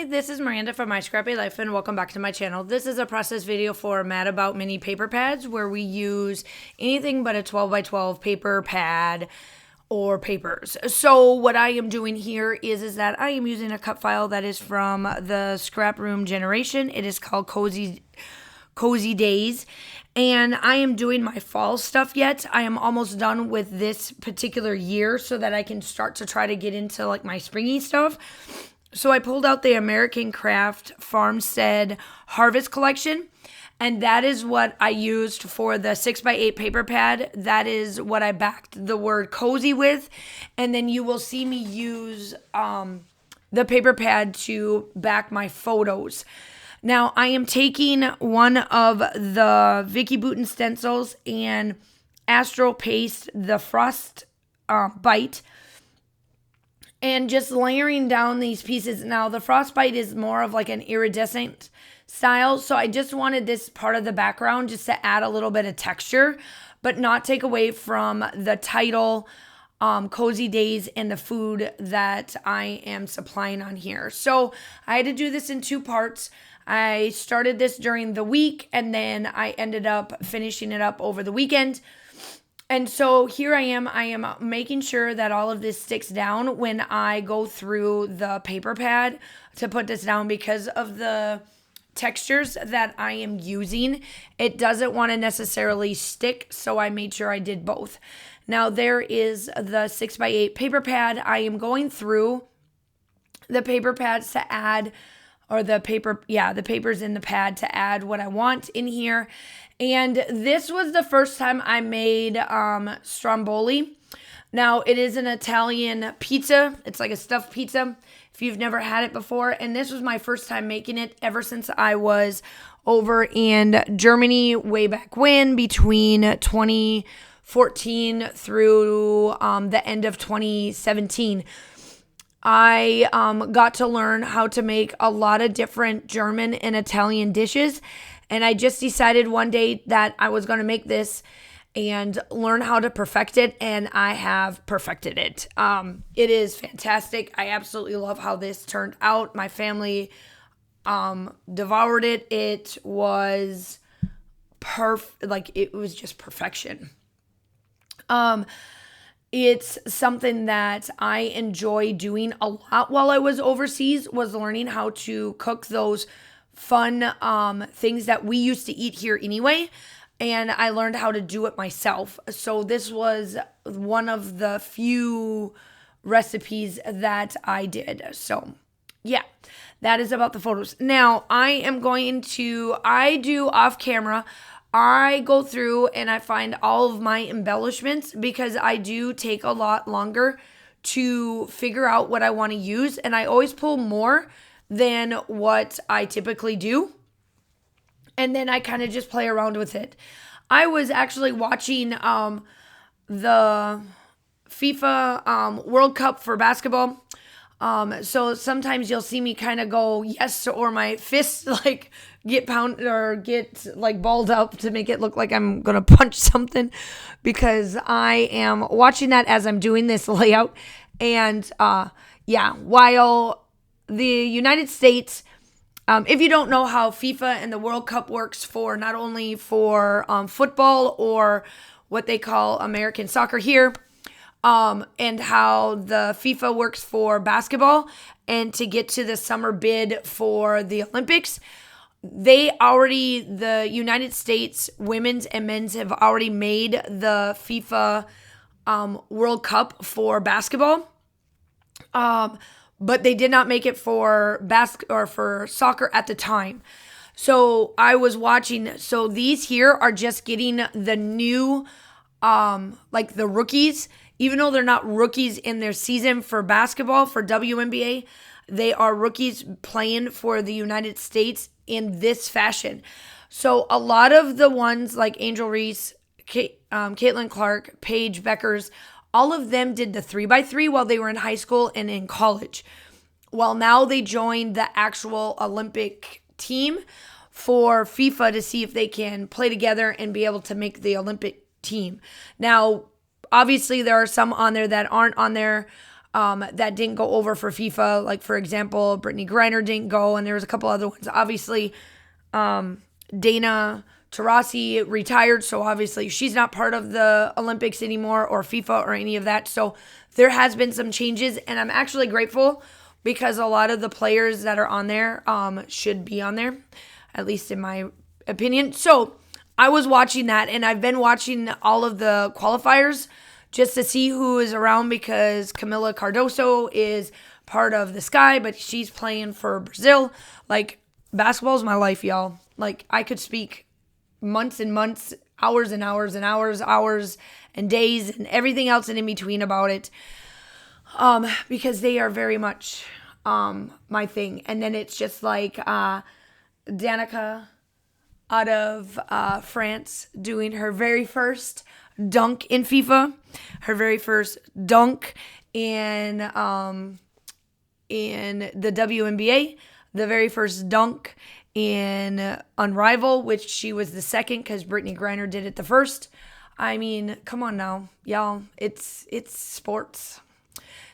Hi, this is Miranda from My Scrappy Life and welcome back to my channel. This is a process video for Mad About Mini paper pads where we use anything but a 12 by 12 paper pad or papers. So what I am doing here is that I am using a cut file that is from the scrap room generation. It is called Cozy Days. And I am doing my fall stuff yet. I am almost done with this particular year so that I can start to try to get into like my springy stuff. So I pulled out the American Craft Farmstead Harvest Collection, and that is what I used for the 6x8 paper pad. That is what I backed the word cozy with, and then you will see me use the paper pad to back my photos. Now, I am taking one of the Vicky Bouton stencils and Astro Paste, the Frost Bite, and just layering down these pieces. Now, the Frostbite is more of like an iridescent style, so I just wanted this part of the background just to add a little bit of texture, but not take away from the title, Cozy Days, and the food that I am supplying on here. So I had to do this in two parts. I started this during the week, and then I ended up finishing it up over the weekend. And so here I am making sure that all of this sticks down when I go through the paper pad to put this down because of the textures that I am using. It doesn't want to necessarily stick, so I made sure I did both. Now there is the 6x8 paper pad. I am going through the paper pads to add, or the papers in the pad to add what I want in here. And this was the first time I made stromboli. Now, it is an Italian pizza. It's like a stuffed pizza if you've never had it before. And this was my first time making it ever since I was over in Germany way back when, between 2014 through the end of 2017. I got to learn how to make a lot of different German and Italian dishes. And I just decided one day that I was going to make this and learn how to perfect it. And I have perfected it. It is fantastic. I absolutely love how this turned out. My family devoured it. It was it was just perfection. It's something that I enjoy doing a lot while I was overseas, was learning how to cook those fun things that we used to eat here anyway. And I learned how to do it myself. So this was one of the few recipes that I did. So yeah, that is about the photos. Now I do off camera, I go through and I find all of my embellishments because I do take a lot longer to figure out what I want to use. And I always pull more than what I typically do. And then I kind of just play around with it. I was actually watching the FIFA World Cup for basketball. So sometimes you'll see me kind of go yes, or my fists like get pounded or get like balled up to make it look like I'm going to punch something, because I am watching that as I'm doing this layout. And while the United States, if you don't know how FIFA and the World Cup works for not only for football or what they call American soccer here, and how the FIFA works for basketball, and to get to the summer bid for the Olympics, the United States women's and men's have already made the FIFA World Cup for basketball. But they did not make it for for soccer at the time. So I was watching. So these here are just getting the new, like the rookies. Even though they're not rookies in their season for basketball, for WNBA, they are rookies playing for the United States in this fashion. So a lot of the ones like Angel Reese, Caitlin Clark, Paige Beckers, all of them did the 3x3 while they were in high school and in college. Well, now they joined the actual Olympic team for FIFA to see if they can play together and be able to make the Olympic team. Now, obviously, there are some on there that aren't on there that didn't go over for FIFA. Like, for example, Brittany Griner didn't go, and there was a couple other ones. Obviously, Dana Taurasi retired, so obviously she's not part of the Olympics anymore, or FIFA or any of that. So there has been some changes, and I'm actually grateful because a lot of the players that are on there should be on there, at least in my opinion. So I was watching that, and I've been watching all of the qualifiers just to see who is around, because Camila Cardoso is part of the Sky, but she's playing for Brazil. Like, basketball is my life, y'all. Like, I could speak months and months, hours and hours and hours and days and everything else in between about it, because they are very much my thing. And then it's just like Danica out of France doing her very first dunk in FIFA, her very first dunk in the WNBA, the very first dunk in Unrivaled, which she was the second because Brittany Griner did it the first. I mean, come on now, y'all. It's sports.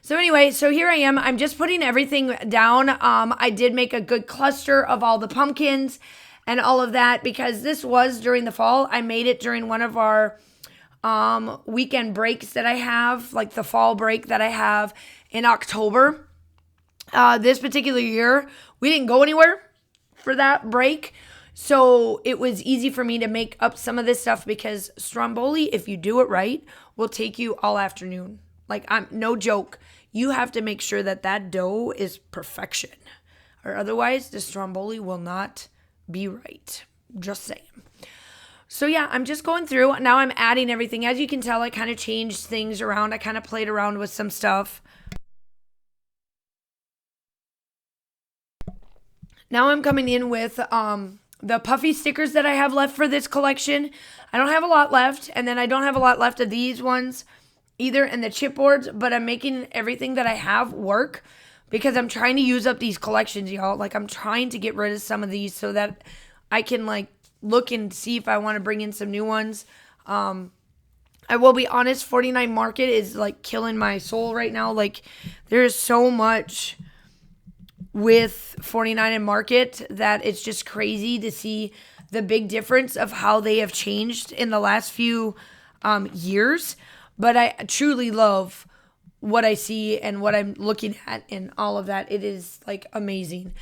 So anyway, so here I am. I'm just putting everything down. I did make a good cluster of all the pumpkins and all of that because this was during the fall. I made it during one of our weekend breaks that I have, like the fall break that I have in October. This particular year, we didn't go anywhere for that break, so it was easy for me to make up some of this stuff because Stromboli, if you do it right, will take you all afternoon. Like, I'm no joke. You have to make sure that that dough is perfection, or otherwise the Stromboli will not be right. Just saying. So yeah, I'm just going through. Now I'm adding everything. As you can tell, I kind of changed things around. I kind of played around with some stuff. Now I'm coming in with the puffy stickers that I have left for this collection. I don't have a lot left, and then I don't have a lot left of these ones either, and the chipboards, but I'm making everything that I have work because I'm trying to use up these collections, y'all. Like, I'm trying to get rid of some of these so that I can, like, look and see if I want to bring in some new ones. I will be honest, 49 Market is, like, killing my soul right now. Like, there's so much with 49 and Market that it's just crazy to see the big difference of how they have changed in the last few years. But I truly love what I see and what I'm looking at and all of that. It is, like, amazing.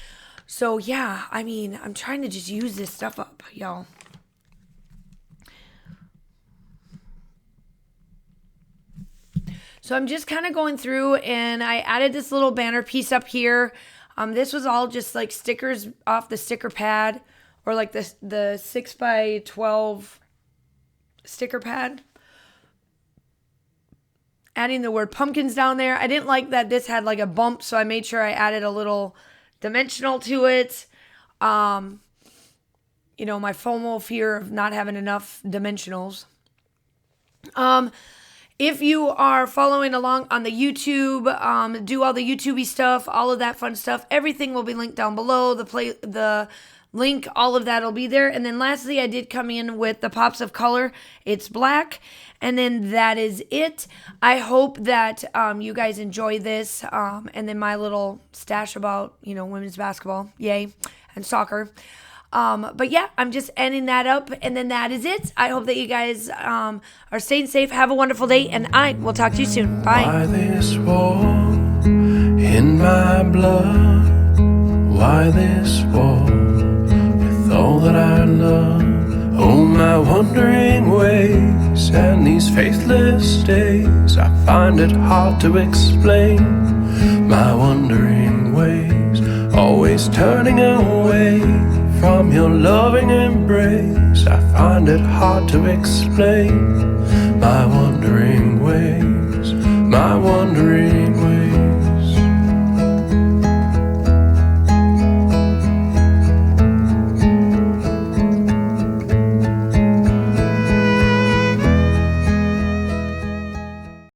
So yeah, I mean, I'm trying to just use this stuff up, y'all. So I'm just kind of going through, and I added this little banner piece up here. This was all just like stickers off the sticker pad, or like the 6x12 sticker pad. Adding the word pumpkins down there. I didn't like that this had like a bump, so I made sure I added a little dimensional to it. My FOMO, fear of not having enough dimensionals. If you are following along on the YouTube, do all the YouTubey stuff, all of that fun stuff, everything will be linked down below. The link, all of that will be there. And then lastly, I did come in with the pops of color. It's black. And then that is it. I hope that you guys enjoy this. And then my little stash about, women's basketball. Yay. And soccer. But yeah, I'm just ending that up, and then that is it. I hope that you guys are staying safe. Have a wonderful day, and I will talk to you soon. Bye. Why this war in my blood? Why this war with all that I love? Oh, my wandering ways and these faithless days, I find it hard to explain. My wandering ways, always turning away from your loving embrace, I find it hard to explain. My wandering ways, my wandering ways.